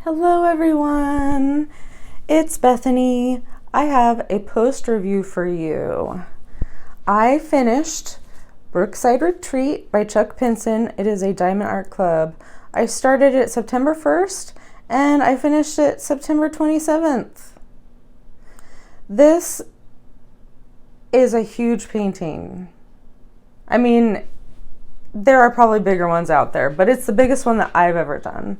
Hello everyone, it's Bethany. I have a post review for you. I finished Brookside Retreat by Chuck Pinson. It is a Diamond Art Club. I started it September 1st and I finished it September 27th. This is a huge painting. I mean, there are probably bigger ones out there, but it's the biggest one that I've ever done.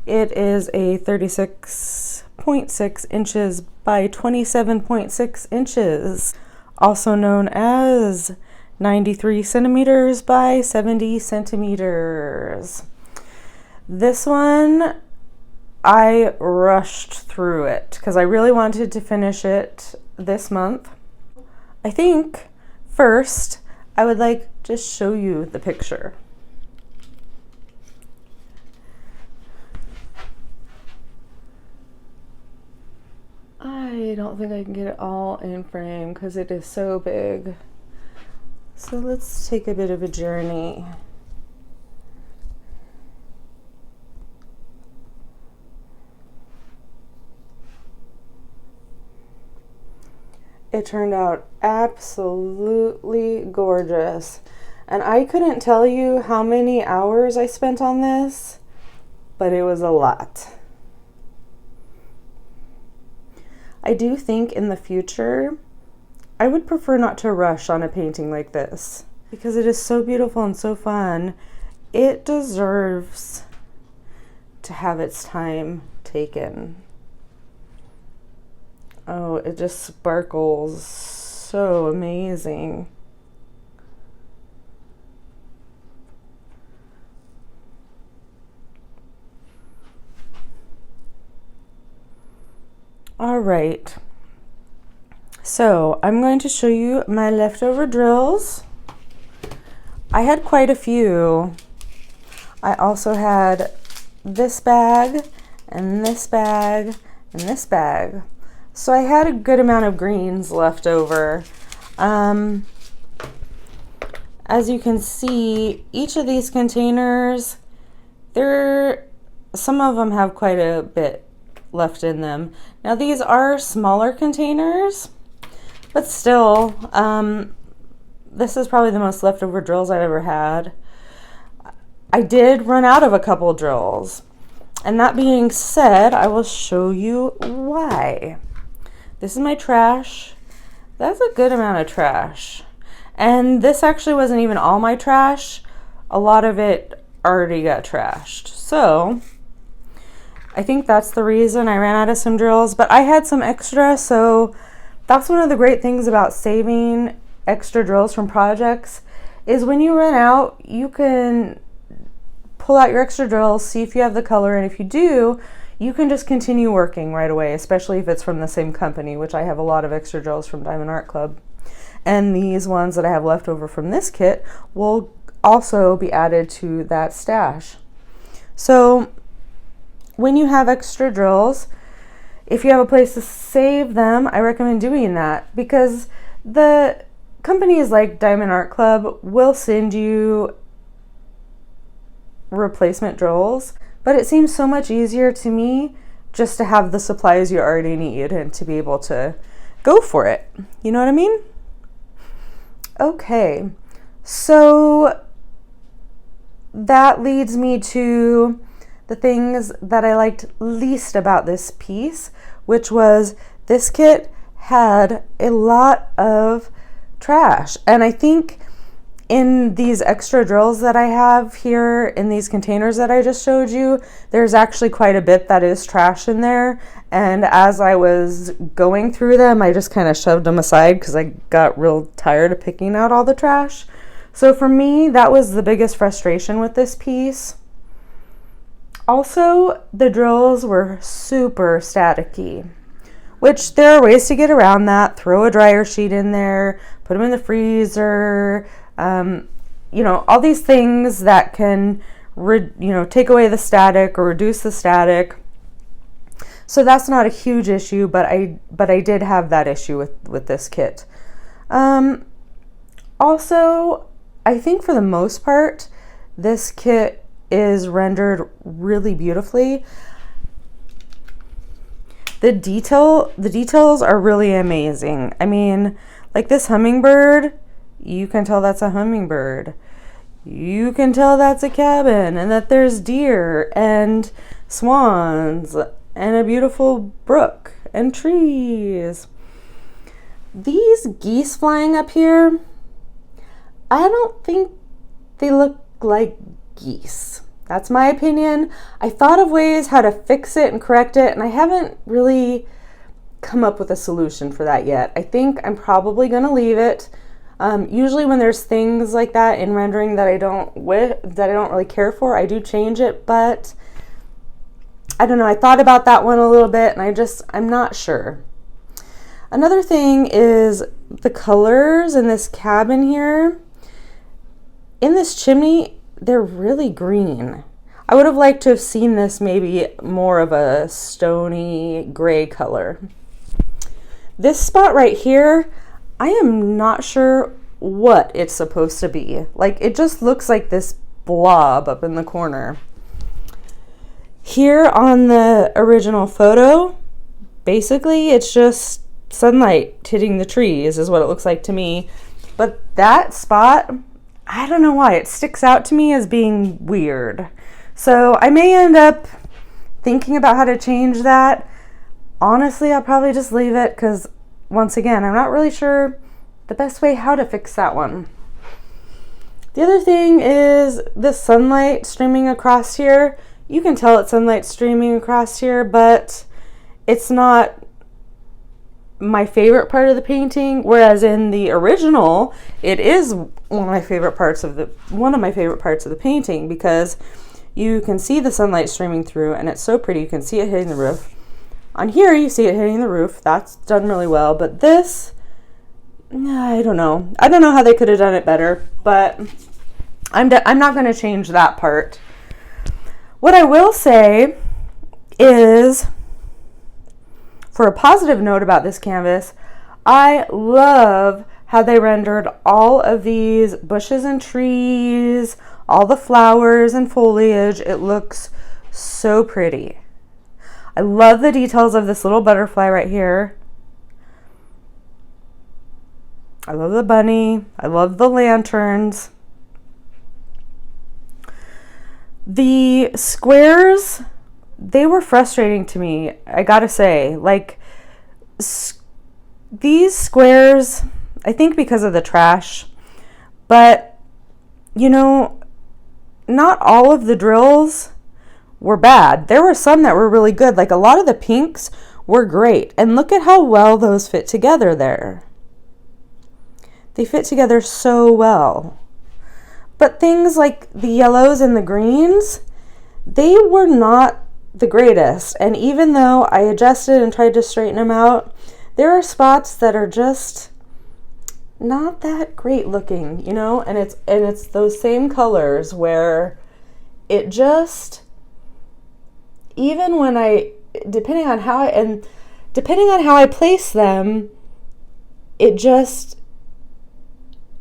It is a 36.6 inches by 27.6 inches, also known as 93 centimeters by 70 centimeters. This one, I rushed through it because I really wanted to finish it this month. I think first I would like to show you the picture. I don't think I can get it all in frame because it is so big. So let's take a bit of a journey. It turned out absolutely gorgeous. And I couldn't tell you how many hours I spent on this, but it was a lot. I do think in the future, I would prefer not to rush on a painting like this because it is so beautiful and so fun. It deserves to have its time taken. Oh, it just sparkles so amazing. All right, so I'm going to show you my leftover drills. I had quite a few. I also had this bag and this bag and this bag. So I had a good amount of greens left over. As you can see, each of these containers, some of them have quite a bit left in them. Now these are smaller containers, but still, this is probably the most leftover drills I've ever had. I did run out of a couple drills, and that being said, I will show you why. This is my trash. That's a good amount of trash. And this actually wasn't even all my trash. A lot of it already got trashed. So I think that's the reason I ran out of some drills, but I had some extra, so that's one of the great things about saving extra drills from projects is when you run out, you can pull out your extra drills, see if you have the color, and if you do, you can just continue working right away, especially if it's from the same company, which I have a lot of extra drills from Diamond Art Club. And these ones that I have left over from this kit will also be added to that stash. So when you have extra drills, if you have a place to save them, I recommend doing that because the companies like Diamond Art Club will send you replacement drills, but it seems so much easier to me just to have the supplies you already need and to be able to go for it. You know what I mean? Okay, so that leads me to the things that I liked least about this piece, which was this kit had a lot of trash. And I think in these extra drills that I have here in these containers that I just showed you, there's actually quite a bit that is trash in there. And as I was going through them, I just kind of shoved them aside because I got real tired of picking out all the trash. So for me, that was the biggest frustration with this piece. Also, the drills were super staticky, which there are ways to get around that. Throw a dryer sheet in there, put them in the freezer, all these things that can, take away the static or reduce the static. So that's not a huge issue, but I did have that issue with this kit. Also, I think for the most part, this kit is rendered really beautifully. The details are really amazing. I mean, like this hummingbird, you can tell that's a hummingbird. You can tell that's a cabin, and that there's deer and swans and a beautiful brook and trees. These geese flying up here, I don't think they look like geese. That's my opinion. I thought of ways how to fix it and correct it, and I haven't really come up with a solution for that yet. I think I'm probably going to leave it. Usually when there's things like that in rendering that I don't really care for, I do change it, but I don't know. I thought about that one a little bit, and I'm not sure. Another thing is the colors in this cabin here. In this chimney, they're really green. I would have liked to have seen this maybe more of a stony gray color. This spot right here, I am not sure what it's supposed to be. Like, it just looks like this blob up in the corner. Here on the original photo, basically it's just sunlight hitting the trees is what it looks like to me. But that spot, I don't know why, it sticks out to me as being weird. So I may end up thinking about how to change that. Honestly, I'll probably just leave it because, once again, I'm not really sure the best way how to fix that one. The other thing is the sunlight streaming across here. You can tell it's sunlight streaming across here, but it's not my favorite part of the painting, whereas in the original, it is one of my favorite parts of the painting, because you can see the sunlight streaming through and it's so pretty. You can see it hitting the roof. On here, you see it hitting the roof. That's done really well, but this, I don't know. I don't know how they could have done it better, but I'm not going to change that part. What I will say is, for a positive note about this canvas, I love how they rendered all of these bushes and trees, all the flowers and foliage. It looks so pretty. I love the details of this little butterfly right here. I love the bunny. I love the lanterns. The squares, they were frustrating to me, I gotta say. Like, these squares, I think because of the trash, but, you know, not all of the drills were bad. There were some that were really good. Like, a lot of the pinks were great. And look at how well those fit together there. They fit together so well. But things like the yellows and the greens, they were not the greatest. And even though I adjusted and tried to straighten them out, there are spots that are just not that great looking, you know? And it's those same colors where it just, even when depending on how I place them, it just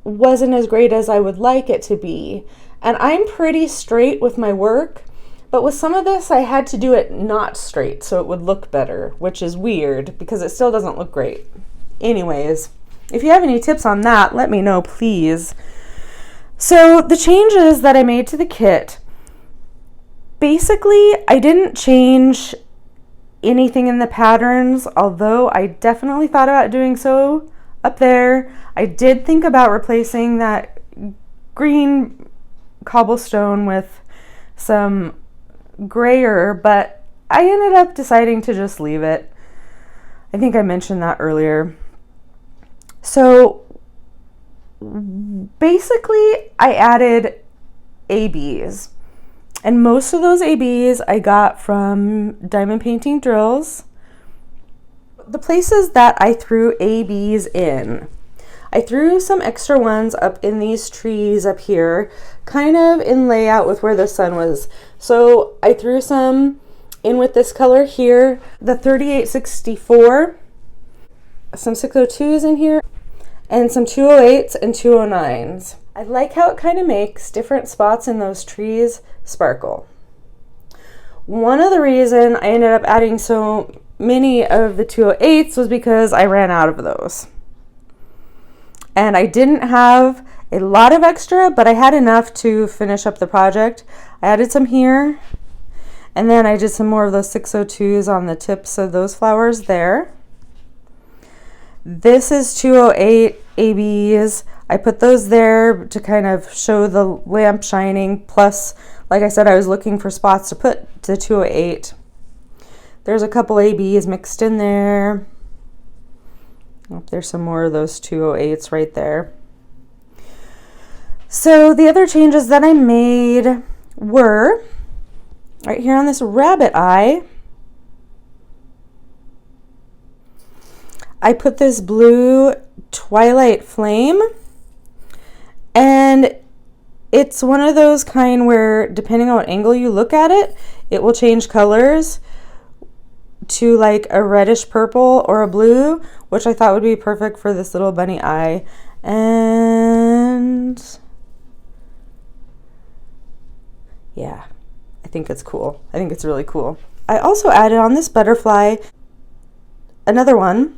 wasn't as great as I would like it to be. And I'm pretty straight with my work, but with some of this I had to do it not straight so it would look better, which is weird because it still doesn't look great. Anyways, if you have any tips on that, let me know, please. So the changes that I made to the kit, basically I didn't change anything in the patterns, although I definitely thought about doing so up there. I did think about replacing that green cobblestone with some grayer, but I ended up deciding to just leave it. I think I mentioned that earlier. So basically I added ABs, and most of those ABs I got from Diamond Painting Drills. The places that I threw ABs in, I threw some extra ones up in these trees up here, kind of in layout with where the sun was. So I threw some in with this color here, the 3864, some 602s in here, and some 208s and 209s. I like how it kind of makes different spots in those trees sparkle. One of the reason I ended up adding so many of the 208s was because I ran out of those. And I didn't have a lot of extra, but I had enough to finish up the project. I added some here, and then I did some more of those 602s on the tips of those flowers there. This is 208 ABs. I put those there to kind of show the lamp shining. Plus, like I said, I was looking for spots to put the 208. There's a couple ABs mixed in there. Oh, there's some more of those 208s right there. So the other changes that I made were right here on this rabbit eye. I put this blue Twilight Flame, and it's one of those kind where depending on what angle you look at it, it will change colors to like a reddish purple or a blue, which I thought would be perfect for this little bunny eye. And yeah, I think it's cool. I think it's really cool. I also added on this butterfly another one,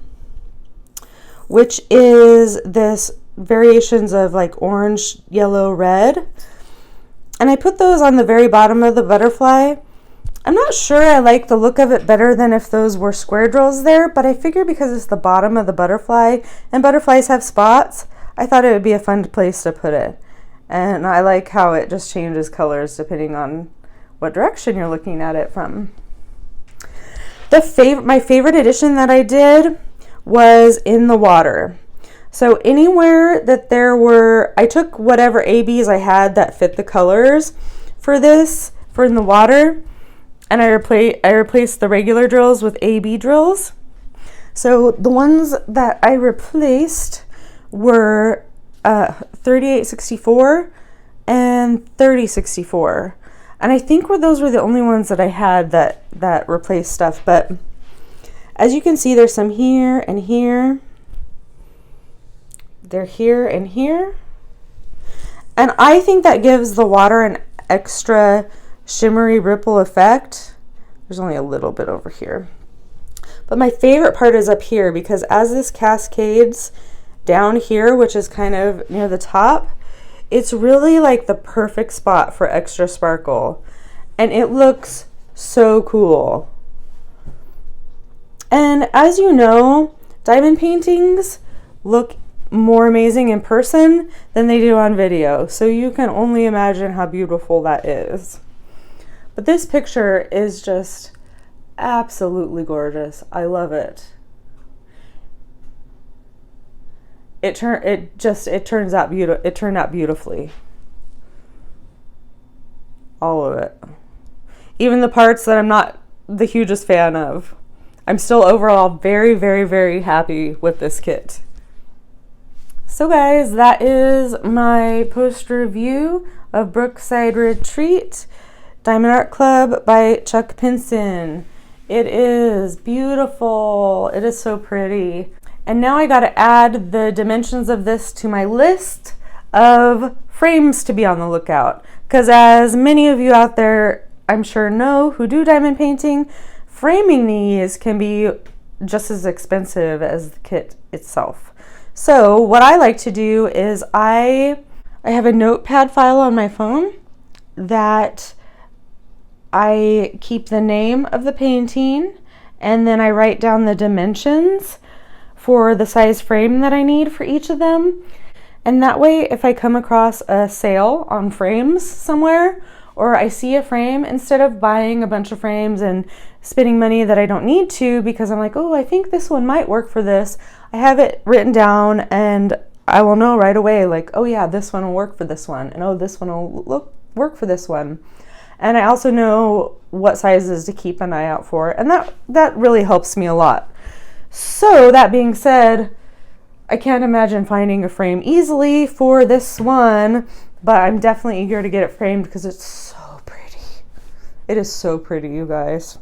which is this variations of like orange, yellow, red. And I put those on the very bottom of the butterfly. I'm not sure I like the look of it better than if those were square drills there, but I figured because it's the bottom of the butterfly and butterflies have spots, I thought it would be a fun place to put it. And I like how it just changes colors depending on what direction you're looking at it from. My favorite addition that I did was in the water. So anywhere that there were, I took whatever ABs I had that fit the colors for this, for in the water, and I replaced the regular drills with AB drills. So the ones that I replaced were 3864 and 3064. And I think those were the only ones that I had that replaced stuff. But as you can see, there's some here and here. They're here and here. And I think that gives the water an extra shimmery ripple effect. There's only a little bit over here. But my favorite part is up here, because as this cascades down here, which is kind of near the top, it's really like the perfect spot for extra sparkle. And it looks so cool. And as you know, diamond paintings look more amazing in person than they do on video. So you can only imagine how beautiful that is. But this picture is just absolutely gorgeous. I love it. It turned out beautifully. All of it. Even the parts that I'm not the hugest fan of. I'm still overall very, very, very happy with this kit. So guys, that is my post review of Brookside Retreat Diamond Art Club by Chuck Pinson. It is beautiful. It is so pretty. And now I got to add the dimensions of this to my list of frames to be on the lookout. Because as many of you out there, I'm sure know, who do diamond painting, framing these can be just as expensive as the kit itself. So what I like to do is I have a notepad file on my phone that I keep the name of the painting, and then I write down the dimensions for the size frame that I need for each of them. And that way, if I come across a sale on frames somewhere, or I see a frame, instead of buying a bunch of frames and spending money that I don't need to because I'm like, oh, I think this one might work for this, I have it written down and I will know right away, like, oh yeah, this one will work for this one, and oh, this one will work for this one. And I also know what sizes to keep an eye out for, and that really helps me a lot. So that being said, I can't imagine finding a frame easily for this one, but I'm definitely eager to get it framed because it's so pretty. It is so pretty, you guys.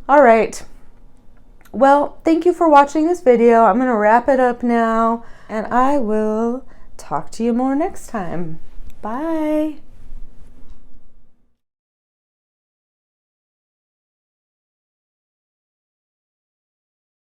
All right. Well, thank you for watching this video. I'm going to wrap it up now, and I will talk to you more next time. Bye.